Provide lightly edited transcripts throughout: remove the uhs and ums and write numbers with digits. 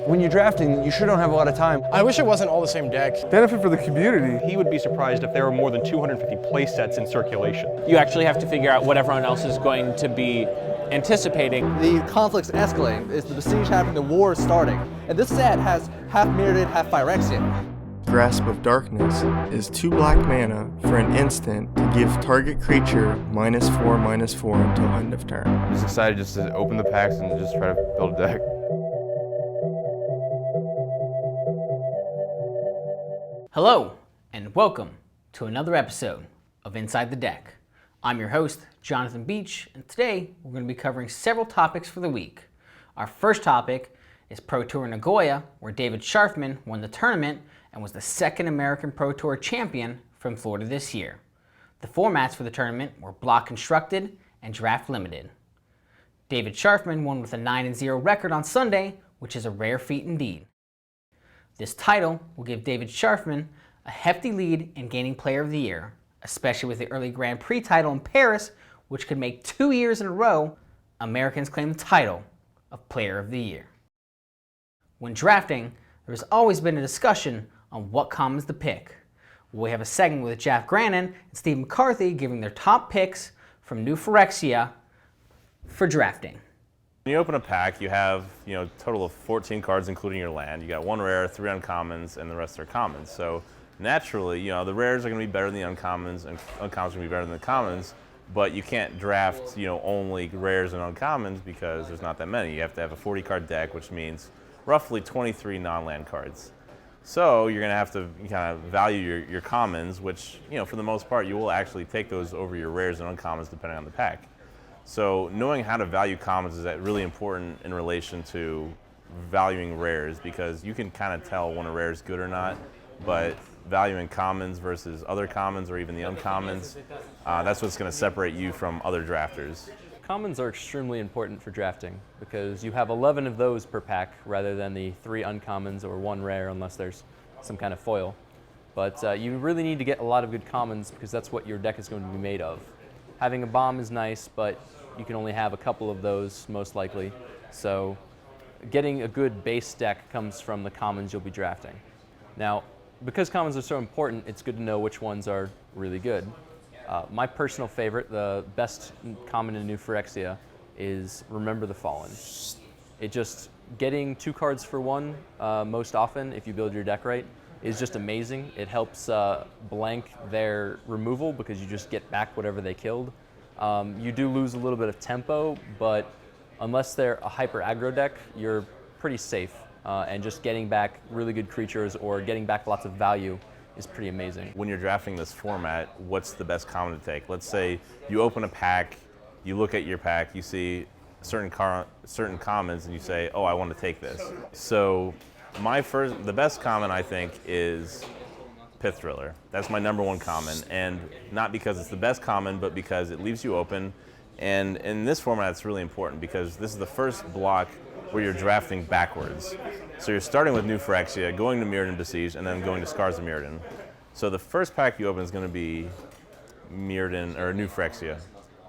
When you're drafting, you sure don't have a lot of time. I wish it wasn't all the same deck. Benefit for the community. He would be surprised if there were more than 250 play sets in circulation. You actually have to figure out what everyone else is going to be anticipating. The conflict's escalating. It's the besiege happening, the war is starting. And this set has half Mirrodin, half Phyrexian. Grasp of Darkness is 2 black mana for an instant to give target creature -4/-4 until end of turn. I'm just excited just to open the packs and just try to build a deck. Hello, and welcome to another episode of Inside the Deck. I'm your host, Jonathan Beach, and today we're going to be covering several topics for the week. Our first topic is Pro Tour Nagoya, where David Scharfman won the tournament and was the second American Pro Tour champion from Florida this year. The formats for the tournament were block constructed and draft limited. David Scharfman won with a 9-0 record on Sunday, which is a rare feat indeed. This title will give David Scharfman a hefty lead in gaining Player of the Year, especially with the early Grand Prix title in Paris, which could make 2 years in a row Americans claim the title of Player of the Year. When drafting, there has always been a discussion on what commons to pick. We have a segment with Grannan and Steve McCarthy giving their top picks from New Phyrexia for drafting. When you open a pack, you have a total of 14 cards, including your land. You got 1 rare, 3 uncommons, and the rest are commons. So naturally, the rares are going to be better than the uncommons, and uncommons are going to be better than the commons. But you can't draft, only rares and uncommons because there's not that many. You have to have a 40-card deck, which means roughly 23 non-land cards. So you're going to have to kind of value your commons, which, for the most part, you will actually take those over your rares and uncommons depending on the pack. So knowing how to value commons is really important in relation to valuing rares, because you can kind of tell when a rare is good or not, but valuing commons versus other commons or even the uncommons, that's what's going to separate you from other drafters. Commons are extremely important for drafting because you have 11 of those per pack rather than the 3 uncommons or 1 rare unless there's some kind of foil. But you really need to get a lot of good commons because that's what your deck is going to be made of. Having a bomb is nice, but you can only have a couple of those most likely. So getting a good base deck comes from the commons you'll be drafting. Now, because commons are so important, it's good to know which ones are really good. My personal favorite, the best common in New Phyrexia, is Remember the Fallen. Getting 2 cards for 1 most often, if you build your deck right, is just amazing. It helps blank their removal because you just get back whatever they killed. You do lose a little bit of tempo, but unless they're a hyper aggro deck, you're pretty safe. And just getting back really good creatures or getting back lots of value is pretty amazing. When you're drafting this format, what's the best common to take? Let's say you open a pack, you look at your pack, you see certain commons, and you say, oh, I want to take this. So the best common, I think, is Pith Thriller. That's my #1 common, and not because it's the best common, but because it leaves you open. And in this format, it's really important because this is the first block where you're drafting backwards. So you're starting with New Phyrexia, going to Mirrodin Besieged, and then going to Scars of Mirrodin. So the first pack you open is going to be Mirrodin or New Phyrexia.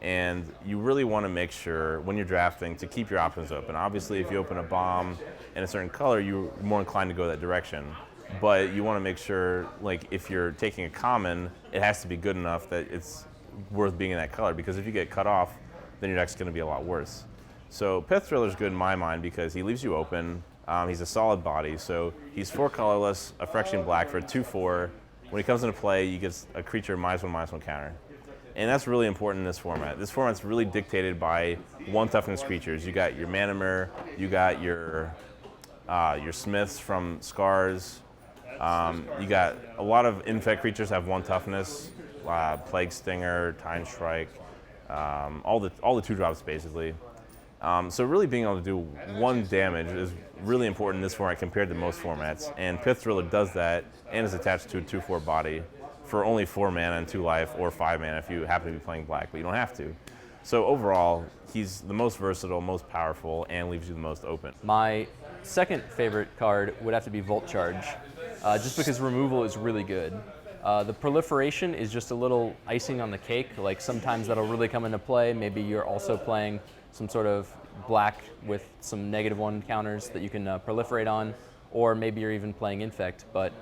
And you really want to make sure when you're drafting to keep your options open. Obviously, if you open a bomb in a certain color, you're more inclined to go that direction. But you want to make sure, if you're taking a common, it has to be good enough that it's worth being in that color. Because if you get cut off, then your deck's going to be a lot worse. So Pith Thriller is good in my mind because he leaves you open. He's a solid body, so he's 4 colorless, a Phyrexian black for a 2/4. When he comes into play, you get a creature -1/-1 counter. And that's really important in this format. This format's really dictated by 1 toughness creatures. You got your Manamir, you got your Smiths from Scars. You got a lot of infect creatures have 1 toughness, Plague Stinger, Time Strike, all the 2-drops basically. So really being able to do 1 damage is really important in this format compared to most formats. And Pith Thriller does that and is attached to a 2/4 body for only 4 mana and 2 life, or 5 mana if you happen to be playing black, but you don't have to. So overall, he's the most versatile, most powerful, and leaves you the most open. My second favorite card would have to be Volt Charge, just because removal is really good. The proliferation is just a little icing on the cake. Sometimes that'll really come into play. Maybe you're also playing some sort of black with some -1 counters that you can proliferate on, or maybe you're even playing Infect. But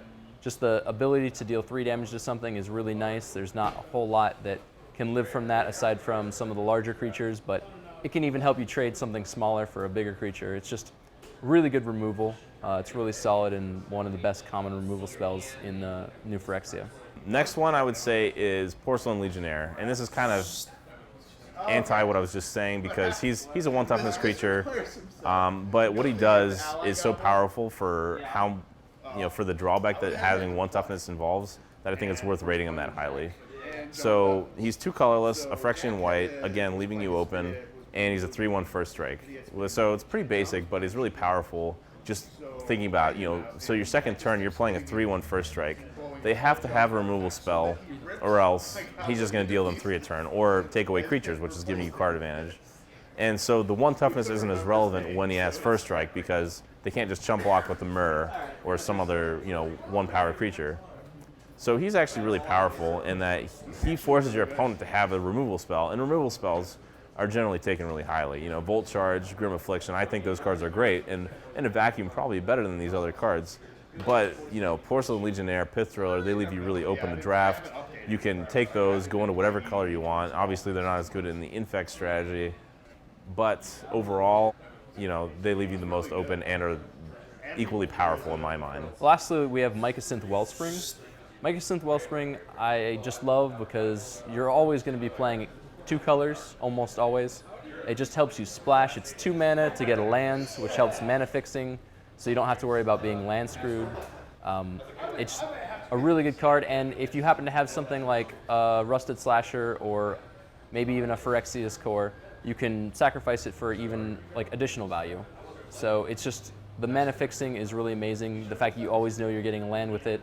just the ability to deal 3 damage to something is really nice. There's not a whole lot that can live from that aside from some of the larger creatures, but it can even help you trade something smaller for a bigger creature. It's just really good removal. It's really solid and one of the best common removal spells in the new Phyrexia. Next one I would say is Porcelain Legionnaire, and this is kind of anti what I was just saying because he's a 1 toughness creature, but what he does is so powerful for how, for the drawback that having 1 toughness involves, that I think it's worth rating him that highly. So he's 2 colorless, a Phyrexian white, again leaving you open, and he's a 3/1 first strike. So it's pretty basic, but he's really powerful. Just thinking about, so your second turn you're playing a 3/1 first strike. They have to have a removal spell, or else he's just going to deal them 3 a turn, or take away creatures, which is giving you card advantage. And so the 1 toughness isn't as relevant when he has first strike because they can't just chump block with the Mirror or some other 1 power creature. So he's actually really powerful in that he forces your opponent to have a removal spell, and removal spells are generally taken really highly. Volt Charge, Grim Affliction, I think those cards are great, and in a vacuum probably better than these other cards. But, Porcelain Legionnaire, Pith Thriller, they leave you really open to draft. You can take those, go into whatever color you want. Obviously, they're not as good in the Infect strategy, but overall, they leave you the most open and are equally powerful in my mind. Lastly, we have Mycosynth Wellspring. Mycosynth Wellspring I just love because you're always going to be playing 2 colors, almost always. It just helps you splash. It's 2 mana to get a land, which helps mana fixing, so you don't have to worry about being land screwed. It's a really good card, and if you happen to have something like a Rusted Slasher or maybe even a Phyrexia's Core, you can sacrifice it for even additional value. So it's just, the mana fixing is really amazing. The fact that you always know you're getting a land with it,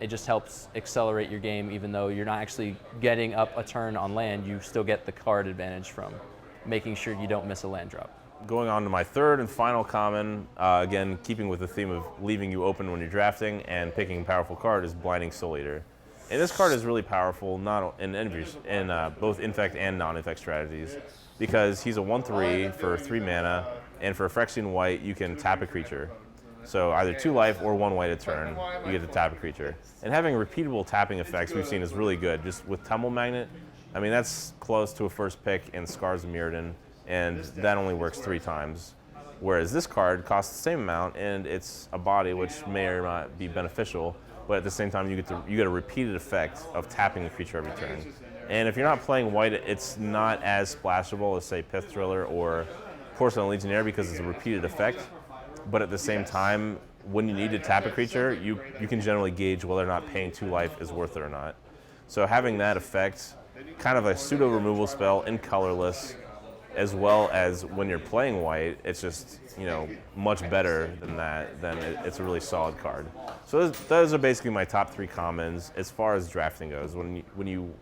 it just helps accelerate your game. Even though you're not actually getting up a turn on land, you still get the card advantage from making sure you don't miss a land drop. Going on to my third and final common, again, keeping with the theme of leaving you open when you're drafting and picking a powerful card, is Blinding Soul Eater. And this card is really powerful not in both Infect and non-Infect strategies, because he's a 1/3 for 3 mana, and for a Phyrexian white, you can tap a creature. So either 2 life or 1 white a turn, you get to tap a creature. And having repeatable tapping effects we've seen is really good. Just with Tumble Magnet, I mean, that's close to a first pick in Scars of Mirrodin, and that only works 3 times. Whereas this card costs the same amount, and it's a body, which may or not be beneficial, but at the same time, you get a repeated effect of tapping a creature every turn. And if you're not playing white, it's not as splashable as, say, Pith Thriller or Porcelain Legionnaire because it's a repeated effect. But at the same time, when you need to tap a creature, you can generally gauge whether or not paying 2 life is worth it or not. So having that effect, kind of a pseudo removal spell in colorless, as well as when you're playing white, it's just much better than that. Then it's a really solid card. So those are basically my top 3 commons as far as drafting goes. When you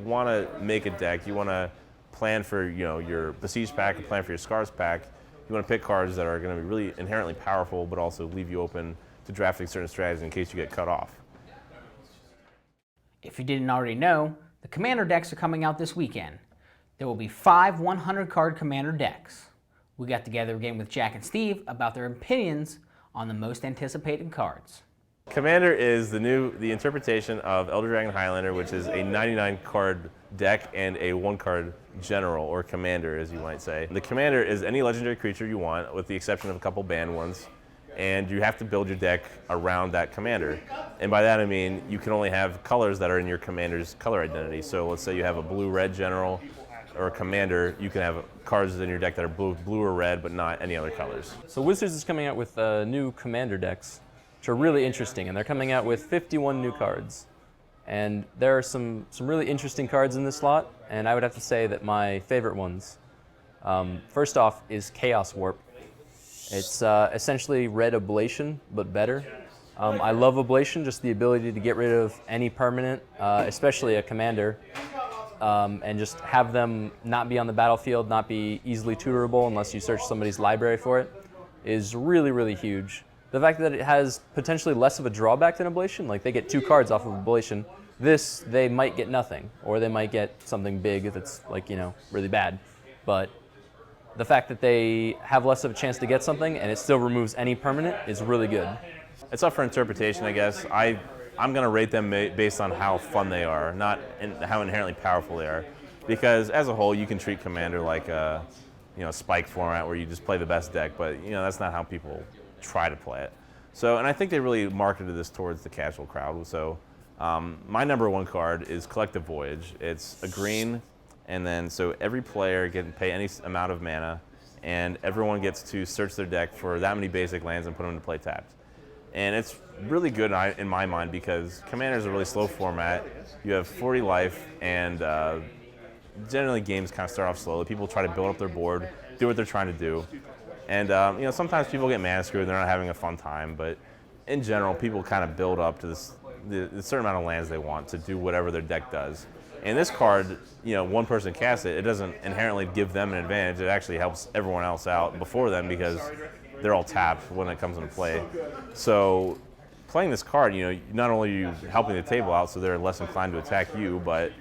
want to make a deck, you want to plan for your Besiege pack, and plan for your Scars pack. You want to pick cards that are going to be really inherently powerful, but also leave you open to drafting certain strategies in case you get cut off. If you didn't already know, the Commander decks are coming out this weekend. There will be 5 100-card Commander decks. We got together again with Jack and Steve about their opinions on the most anticipated cards. Commander is the interpretation of Elder Dragon Highlander, which is a 99-card deck and a 1-card general, or commander, as you might say. The commander is any legendary creature you want, with the exception of a couple banned ones, and you have to build your deck around that commander. And by that I mean you can only have colors that are in your commander's color identity. So let's say you have a blue-red general or a commander, you can have cards in your deck that are blue or red, but not any other colors. So Wizards is coming out with new commander decks, which are really interesting, and they're coming out with 51 new cards. And there are some really interesting cards in this lot, and I would have to say that my favorite ones, first off, is Chaos Warp. It's essentially Red Ablation, but better. I love Ablation, just the ability to get rid of any permanent, especially a commander, and just have them not be on the battlefield, not be easily tutorable unless you search somebody's library for it, is really, really huge. The fact that it has potentially less of a drawback than Ablation, like they get 2 cards off of Ablation, this, they might get nothing, or they might get something big if it's really bad. But the fact that they have less of a chance to get something and it still removes any permanent is really good. It's up for interpretation, I guess. I'm going to rate them based on how fun they are, not how inherently powerful they are. Because as a whole, you can treat Commander like a spike format where you just play the best deck, but that's not how people try to play it. So, and I think they really marketed this towards the casual crowd. So, my number one card is Collective Voyage. It's a green, and then so every player can pay any amount of mana, and everyone gets to search their deck for that many basic lands and put them into play tapped. And it's really good in my mind because Commander is a really slow format. You have 40 life, and generally games kind of start off slowly. People try to build up their board, do what they're trying to do. And sometimes people get mana screwed, they're not having a fun time, but in general, people kind of build up to the certain amount of lands they want to do whatever their deck does. And this card, one person casts it, it doesn't inherently give them an advantage. It actually helps everyone else out before them because they're all tapped when it comes into play. So playing this card, not only are you helping the table out so they're less inclined to attack you, but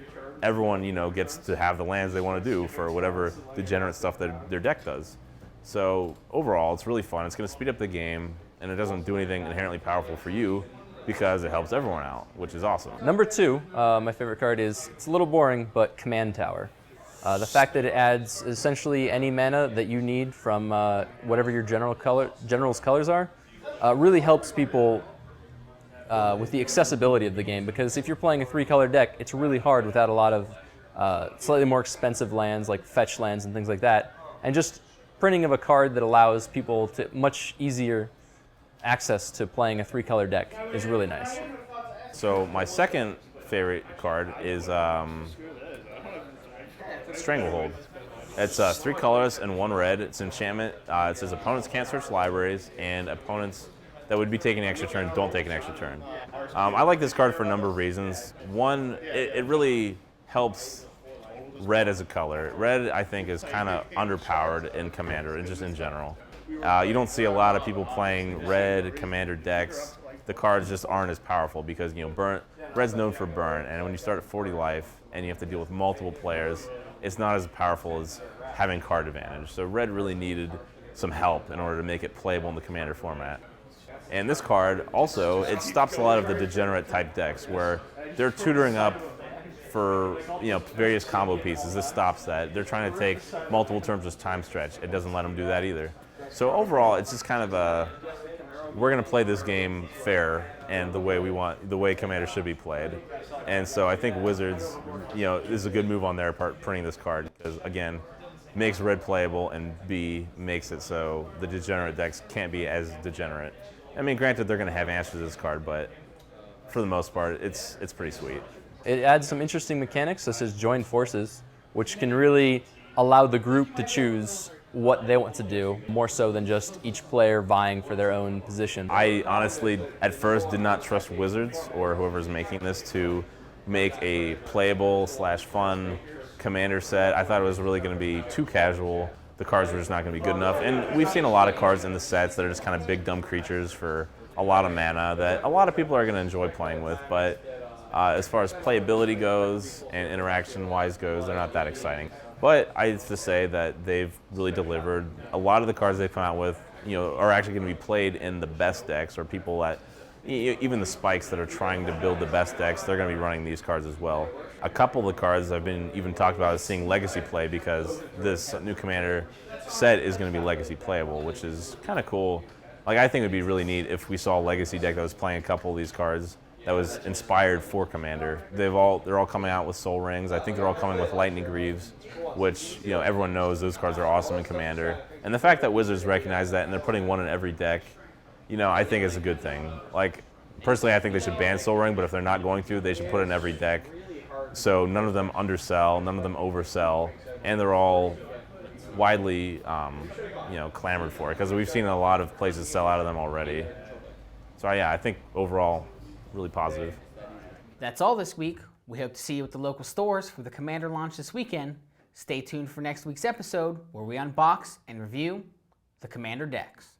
everyone, gets to have the lands they want to do for whatever degenerate stuff that their deck does. So overall, it's really fun. It's going to speed up the game, and it doesn't do anything inherently powerful for you because it helps everyone out, which is awesome. Number 2, my favorite card is, it's a little boring, but Command Tower. The fact that it adds essentially any mana that you need from whatever your general's colors are really helps people with the accessibility of the game, because if you're playing a 3-color deck, it's really hard without a lot of slightly more expensive lands like fetch lands and things like that. And just printing of a card that allows people to much easier access to playing a 3-color deck is really nice. So my second favorite card is Stranglehold. It's 3 colors and 1 red. It's enchantment. It says opponents can't search libraries, and opponents that would be taking an extra turn don't take an extra turn. I like this card for a number of reasons. One, it really helps red as a color. Red, I think, is kind of underpowered in Commander and just in general. You don't see a lot of people playing red Commander decks. The cards just aren't as powerful because red's known for burn, and when you start at 40 life and you have to deal with multiple players, it's not as powerful as having card advantage. So red really needed some help in order to make it playable in the Commander format. And this card also, it stops a lot of the degenerate type decks where they're tutoring up for various combo pieces. This stops that. They're trying to take multiple turns as time stretch. It doesn't let them do that either. So overall, it's just kind of we're going to play this game fair and the way Commander should be played. And so I think Wizards, is a good move on their part printing this card because, again, makes red playable, and B, makes it so the degenerate decks can't be as degenerate. I mean, granted, they're going to have answers to this card, but for the most part, it's pretty sweet. It adds some interesting mechanics, such as join forces, which can really allow the group to choose what they want to do, more so than just each player vying for their own position. I honestly, at first, did not trust Wizards or whoever's making this to make a playable / fun Commander set. I thought it was really going to be too casual. The cards were just not going to be good enough. And we've seen a lot of cards in the sets that are just kind of big, dumb creatures for a lot of mana that a lot of people are going to enjoy playing with. But as far as playability goes and interaction-wise goes, they're not that exciting. But I have to say that they've really delivered. A lot of the cards they've come out with, are actually going to be played in the best decks, or people that, even the spikes that are trying to build the best decks, they're going to be running these cards as well. A couple of the cards I've been even talked about as seeing Legacy play because this new Commander set is going to be Legacy playable, which is kind of cool. Like, I think it would be really neat if we saw a Legacy deck that was playing a couple of these cards that was inspired for Commander. They're all coming out with Soul Rings. I think they're all coming with Lightning Greaves, which everyone knows those cards are awesome in Commander. And the fact that Wizards recognize that and they're putting one in every deck, I think is a good thing. Like, personally, I think they should ban Soul Ring, but if they're not going to, they should put it in every deck. So none of them undersell, none of them oversell, and they're all widely, clamored for, because we've seen a lot of places sell out of them already. So yeah, I think overall, really positive. That's all this week. We hope to see you at the local stores for the Commander launch this weekend. Stay tuned for next week's episode where we unbox and review the Commander decks.